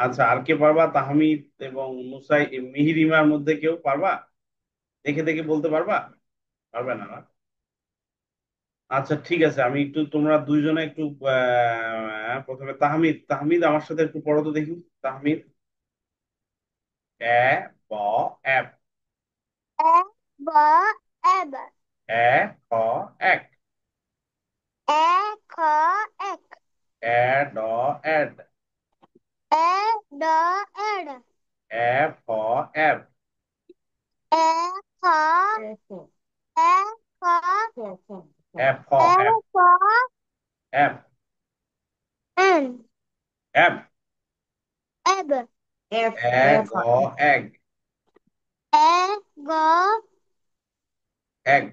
আচ্ছা, আর কে পারবা? তাহমিদ এবং মিহিরিমার মধ্যে কেউ পারবা? দেখে দেখে বলতে পারবা? পারবে না না? আচ্ছা, ঠিক আছে, আমি একটু, তোমরা দুইজনে একটু প্রথমে তাহমিদ, আমার সাথে একটু পড়ো তো দেখি। তাহমিদ, এ ব এব, ব এব এ খ এক, এ খ এক এ ড এড, এ ড এড এ ফ এব, এ খ এ খ এ ফ এ এব, খ এব, এন এব, এব এ গ এগ, এ গ এগ,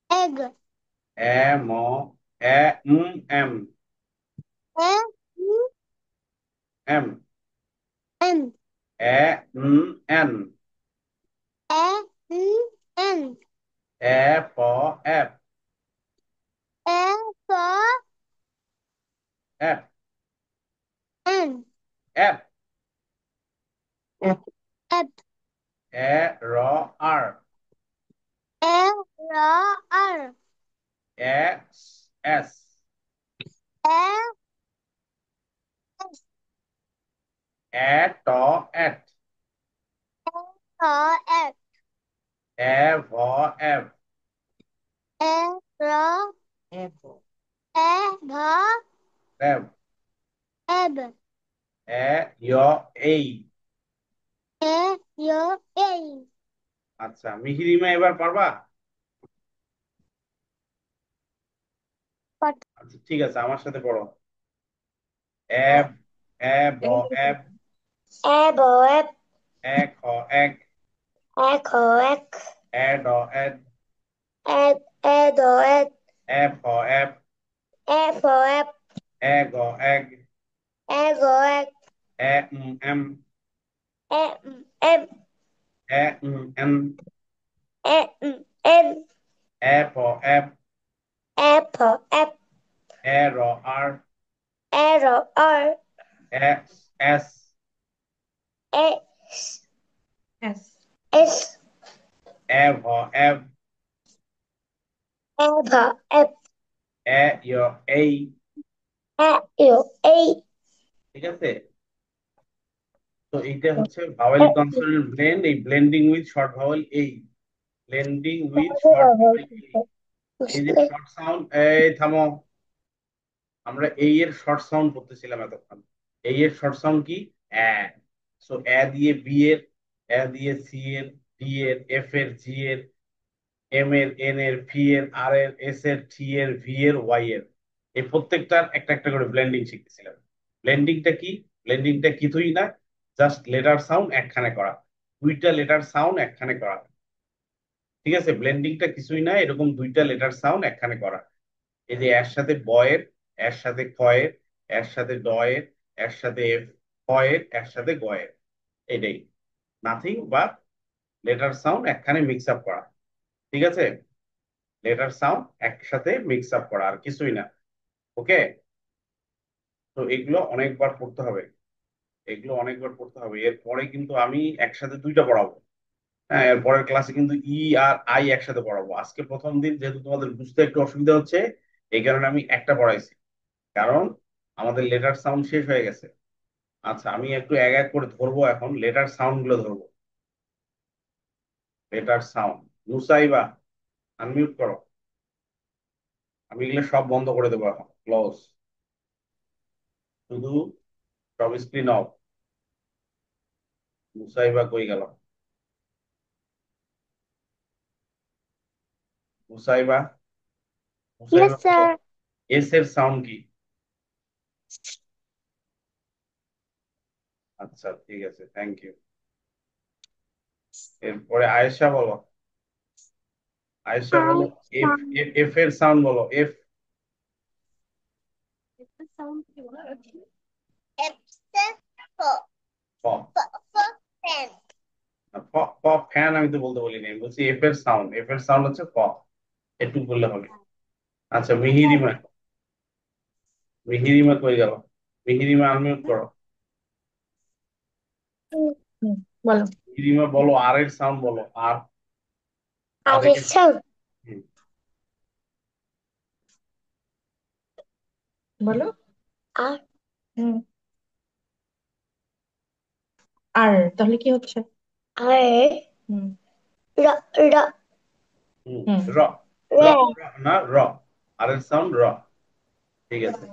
এগ এ ম এ M, A am, am A N, A N এ ফ এফ, এ ক এফ, এন এফ, এফ এ র আর, এ র আর এক্স এস, এ এস এ ট এট, খ এক এ ভ এফ, এ র এ ভ এফ, এব এ ইয় এই। এ ইয় এই আচ্ছা, মিহিরিমা এবার পারবা? পট আচ্ছা, ঠিক আছে, আমার সাথে পড়ো। এ এব, এ ব এব, ব এব এ খ এক, এ খ এক এ ড এড, এ দ এড এ ফ এফ, এ ফ এফ এ গ এগ, এ গ এক A M, A M A N, A N A P F, এ ফ এফ এ র আর, এ র আর এক্স এস, এ এস এ ভ এফ, এ ভ এফ এ ইয় এই। এ ইয় এই ঠিক আছে, তো এইটা হচ্ছে ভাওয়েল কনসোনেন্ট ব্লেন্ড, এই ব্লেন্ডিং উইথ শর্ট ভাওয়েল এই, ব্লেন্ডিং উইথ শর্ট ভাওয়েল এই। এই যে শর্ট সাউন্ড, এই থামো, আমরা এই এর শর্ট সাউন্ড পড়তেছিলাম এতক্ষণ। এই এর শর্ট সাউন্ড কি? এ। সো এ দিয়ে বি এর, এ দিয়ে সি এর, ডি এর, এফ এর, জি এর, এম এর, এন এর, ভি এর, আর এর, এস এর, টি এর, ভি এর, ওয়াই এর, এই প্রত্যেকটার একটা একটা করে ব্লেন্ডিং শিখতেছিলাম। ব্লেন্ডিংটা কি? ব্লেন্ডিংটা কিছুই না, জাস্ট লেটার সাউন্ড একখানে করা, দুইটা লেটার সাউন্ড একখানে করা। ঠিক আছে, ব্লেন্ডিংটা কিছুই না, এরকম দুইটা লেটার সাউন্ড একখানে করা। এই যে এর সাথে বয়ের, এর সাথে কয়ের, এর সাথে ডয়ের, এর সাথে ফয়ের, এর সাথে গয়ের, এটাই, নাথিং বাট লেটার সাউন্ড একখানে মিক্স আপ করা। ঠিক আছে, লেটার সাউন্ড একসাথে মিক্স আপ করা, আর কিছুই না। ওকে, তো এগুলো অনেকবার পড়তে হবে, এগুলো অনেকবার পড়তে হবে। এরপরে কিন্তু আমি একসাথে দুইটা পড়াবো। হ্যাঁ, এর পরের ক্লাসে কিন্তু ই আর আই একসাথে পড়াবো। আজকে প্রথম দিন, যেহেতু তোমাদের বুঝতে একটু অসুবিধা হচ্ছে, এই কারণে আমি একটা পড়াইছি, কারণ আমাদের লেটার সাউন্ড শেষ হয়ে গেছে। আচ্ছা, আমি একটু এক এক করে ধরবো, এখন লেটার সাউন্ড গুলো ধরবো। লেটার সাউন্ড, নুসাইবা আনমিউট করো, আমি এগুলো সব বন্ধ করে দেবো এখন, ক্লোজ, শুধু সব স্ক্রিন অফ। মুসাইবা কই গেল? মুসাইবা, মুসাইবা ইয়েস বলো, স্যার এস এর সাউন্ড কি? আচ্ছা, ঠিক আছে, থ্যাংক ইউ। এরপরে আয়েশা বলো, আয়েশা আই বলো, এফ, এফ এর সাউন্ড বলো, এফ। এফ ফ ফ, ফ ফ ফ্যান ক ক ফ্যান আমি তো বলতে বলিনি, আমি বলছি এফ এর সাউন্ড হচ্ছে ক, একটু বললে হবে। আচ্ছা মিহিরিমা, মিহিরিমা কই গেল? মিহিরিমা আনমিউট করো। হুম, বলো। মিহিরিমা বলো, আর এর সাউন্ড বলো, আর আর আবেগের। সাউন্ড হুম, বলো। আর হুম, আর তাহলে কি হচ্ছে? আর হুম। র র হুম, হুম। র, র, রে র না র, আর এর সাউন্ড র। ঠিক আছে।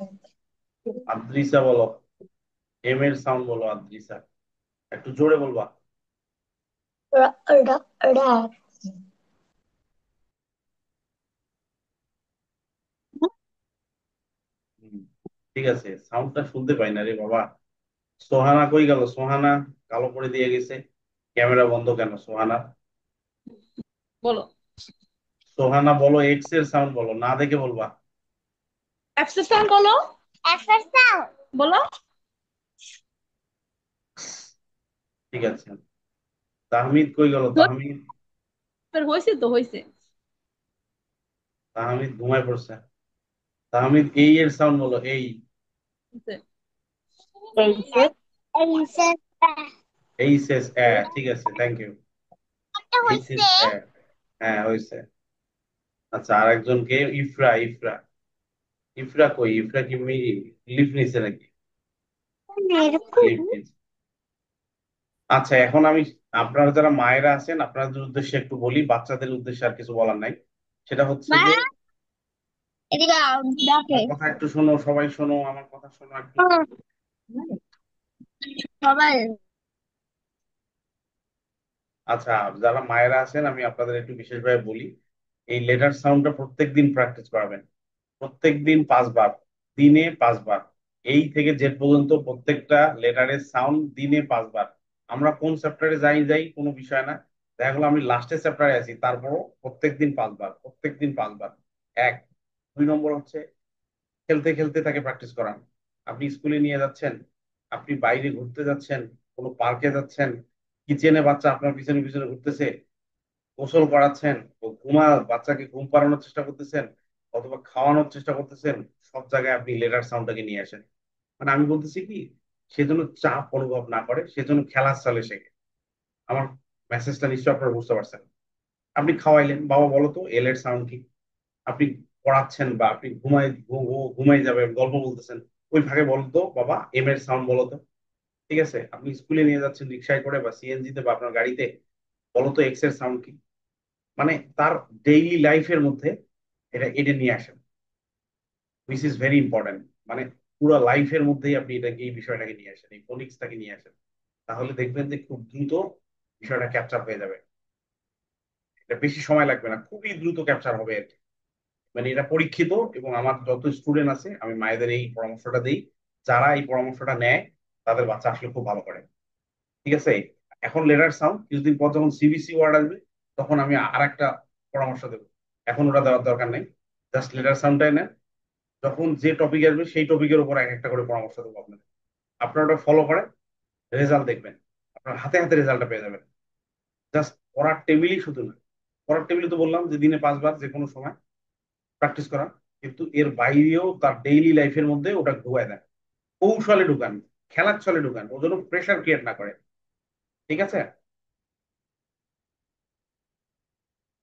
আদ্রিসা বলো, এম এর সাউন্ড বলো আদ্রিসা, একটু জোরে বলবা। র র র হুম, ঠিক আছে, সাউন্ডটা শুনতে পাই না রে বাবা। সোহানা কই গেল? সোহানা কালো করে দিয়ে গেছে, ক্যামেরা বন্ধ কেন সোহানা? বলো। সোহানা বলো, এক্স এর সাউন্ড বলো, না দেখে বলবা। অ্যাপসেসান বলো। এফের সাউন্ড বলো। ঠিক আছে। তাহমিদ কই গেল? তাহমিদ, হয়েছে তো হয়েছে। তাহমিদ ঘুমায় পড়ছে। তাহমিদ এই এর সাউন্ড বলো, এই। হয়েছে। এই যে এই সে এই শেষ ঠিক আছে, থ্যাংক ইউ। একটা এই শেষ হইছে হ্যাঁ হয়েছে। আচ্ছা আরেকজনকে, ইফরা, ইফরা, ইফরা কই? ইফরা কি লিফট নিছে নাকি? এরকম লিফট নিছে। আচ্ছা এখন আমি, আপনারা যারা মায়েরা আছেন আপনাদের উদ্দেশ্যে একটু বলি, বাচ্চাদের উদ্দেশ্যে আর কিছু বলার নাই। সেটা হচ্ছে মা যে, এদিকে ডাকে আমার কথা একটু শোনো, সবাই শোনো, আমার কথা শোনো একটু। সবাই আচ্ছা যারা মায়েরা আছেন আমি আপনাদের একটু বিশেষভাবে বলি, এই লেটার সাউন্ডটা প্রত্যেকদিন প্র্যাকটিস করাবেন। প্রত্যেকদিন 5 বার, দিনে 5 বার, এই থেকে জেড পর্যন্ত প্রত্যেকটা লেটারের সাউন্ড দিনে 5 বার। আমরা কোন চ্যাপ্টারে যাই যাই কোনো বিষয় না, দেখা গেলো আমি লাস্টের চ্যাপ্টারে আছি, তারপরও প্রত্যেকদিন 5 বার, প্রত্যেকদিন 5 বার। এক, 2 নম্বর হচ্ছে খেলতে খেলতে তাকে প্র্যাকটিস করান। আপনি স্কুলে নিয়ে যাচ্ছেন, আপনি বাইরে ঘুরতে যাচ্ছেন, কোনো পার্কে যাচ্ছেন, কিচেনে বাচ্চা আপনার পিছনে পিছনে ঘুরতেছে, গোসল করাচ্ছেন, ও বাচ্চাকে ঘুম পাড়ানোর চেষ্টা করতেছেন, অথবা খাওয়ানোর চেষ্টা করতেছেন, সব জায়গায় আপনি লেটার সাউন্ডটাকে নিয়ে আসেন। মানে আমি বলতেছি কি, সেজন্য চাপ অনুভব না করে, সেজন্য খেলার চলে শেখে। আমার মেসেজটা নিশ্চয় আপনারা বুঝতে পারছেন। আপনি খাওয়াইলেন, বাবা বলো তো এল এর সাউন্ড কি? আপনি পড়াচ্ছেন বা আপনি ঘুমাই যাবেন, গল্প বলতেছেন, ওই ফাঁকে বলতো বাবা এম এর সাউন্ড বলো তো। ঠিক আছে, আপনি স্কুলে নিয়ে যাচ্ছেন রিক্সায় করে বা সিএনজি তে বা আপনার গাড়িতে, বলো তো এক্স এর সাউন্ড কি? মানে তার ডেইলি লাইফের মধ্যে এটা এটা নিয়ে আসেন, উইচ ইজ ভেরি ইম্পর্টেন্ট। মানে পুরো লাইফের মধ্যেই আপনি এটা, এই বিষয়টাকে নিয়ে আসেন, এই ফোনিক্সটাকে নিয়ে আসেন, তাহলে দেখবেন যে খুব দ্রুত বিষয়টা ক্যাপচার হয়ে যাবে। এটা বেশি সময় লাগবে না, খুবই দ্রুত ক্যাপচার হবে আর কি। মানে এটা পরীক্ষিত, এবং আমার যত স্টুডেন্ট আছে আমি মায়েদের এই পরামর্শটা দিই, যারা এই পরামর্শটা নেয় তাদের বাচ্চা আসলে খুব ভালো করে। ঠিক আছে। এখন লেটার সাউন্ড কিছুদিন পর যখন সিবিসি ওয়ার্ড আসবে, তখন আমি আর একটা পরামর্শ দেবো। এখন ওটা দেওয়ার দরকার নেই, জাস্ট লেটার সাউন্ডটাই নেন। যখন যে টপিক আসবে সেই টপিকের উপর এক একটা করে পরামর্শ দেবো আপনাদের, আপনারা ওটা ফলো করেন, রেজাল্ট দেখবেন, আপনার হাতে হাতে রেজাল্টটা পেয়ে যাবেন। জাস্ট পড়ার টেবিলই শুধু না, পড়ার টেবিলে তো বললাম যে দিনে 5 বার যে কোনো সময় প্র্যাকটিস করা, কিন্তু এর বাইরেও তার ডেইলি লাইফের মধ্যে ওটা ঢুকায় দেন, কৌশলে ঢুকান, খেলার ছলে ঢুকান, ও যেন প্রেশার ক্রিয়েট না করে। ঠিক আছে।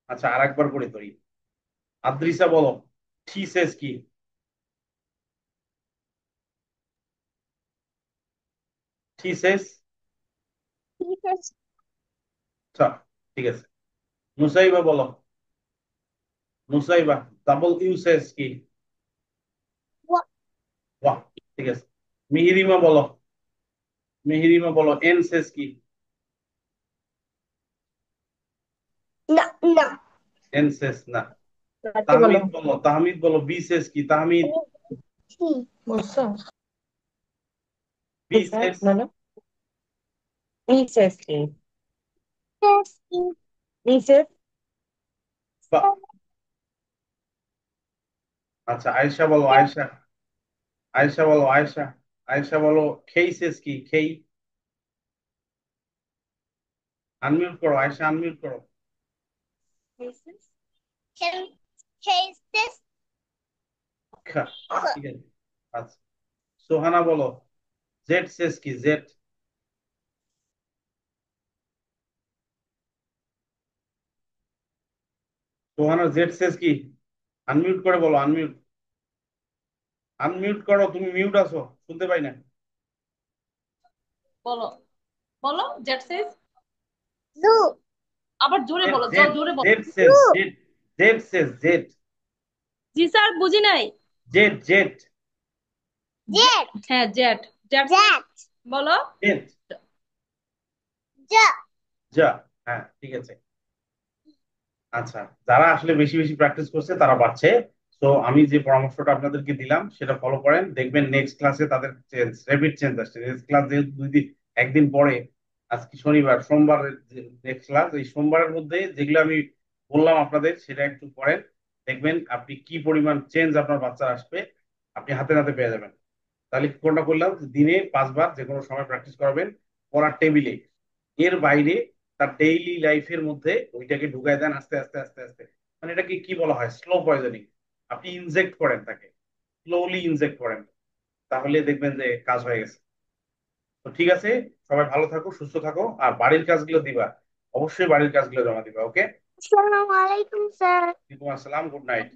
আচ্ছা আর একবার করে ধরি, আদ্রিসা বলো, থিসেস কি? থিসেস। ঠিক আছে আচ্ছা ঠিক আছে। নুসাইবা বলো, নুসাইবা, ডাবল ইউসেস কি? বাহ, ঠিক আছে। মিহিরিমা বলো, মিহিরিমা বলো এনসেস কি? না না এনসেস না। রাতে বলো। তাহমিদ বলো, তাহমিদ বলো বিসেস কি? তাহমিদ, কি বুঝছো? স্যার বিসেস। বলো। নিচেস কি? কি নিচেস। আচ্ছা আয়েশা বলো, আয়েশা, আয়েশা বলো, আয়েশা, আয়েশা বলো খেইসেস কি? খেই, আনমিউট করো, আয়সা আনমিউট করো। Cases. আচ্ছা, ঠিক আছে। আচ্ছা, সোহানা বলো, জেড সেস কি? জেড, সোহানা জেড সেস কি? আনমিউট করে বলো, আনমিউট, আনমিউট করো, তুমি মিউট আছো, শুনতে পাই না। বলো, বলো জেড সেজ। Zoo. আবার জোরে জেড বলো, জেড জোরে বলো। জেড সেস, Zoo. জেড, জেড সেস, জেড, জি স্যার, বুঝি নাই। Z, Z, Jet. হ্যাঁ, জেড। Z Jet. বলো। Z, Ja. যা, হ্যাঁ ঠিক আছে। আচ্ছা, যারা আসলে বেশি বেশি প্র্যাকটিস করছে তারা পাচ্ছে। তো আমি যে পরামর্শটা আপনাদেরকে দিলাম সেটা ফলো করেন, দেখবেন নেক্সট ক্লাসে তাদের চেঞ্জ, র্যাপিড চেঞ্জ আসছে। নেক্সট ক্লাস যেহেতু 2 দিন, একদিন পরে, আজকে শনিবার, সোমবার নেক্সট ক্লাস, এই সোমবারের মধ্যে যেগুলো আমি বললাম আপনাদের সেটা একটু করেন, দেখবেন আপনি কি পরিমাণ চেঞ্জ আপনার বাচ্চা আসবে, আপনি হাতে নাতে পেয়ে যাবেন। তাহলে কোনটা করলাম, দিনে 5 বার যে কোনো সময় প্র্যাকটিস করাবেন, পড়ার টেবিলে, এর বাইরে তার ডেইলি লাইফের মধ্যে ওইটাকে ঢুকায় দেন আস্তে আস্তে আস্তে আস্তে। মানে এটাকে কি বলা হয়, স্লো পয়জনিং। আপনি ইনজেক্ট করেন তাকে, স্লোলি ইনজেক্ট করেন, তাহলে দেখবেন যে কাজ হয়ে গেছে। তো ঠিক আছে, সবাই ভালো থাকো, সুস্থ থাকো, আর বাড়ির কাজগুলো দিবা, অবশ্যই বাড়ির কাজগুলো জমা দিবা। ওকে, Assalamualaikum, sir. ওয়ালাইকুম আসসালাম, গুড নাইট।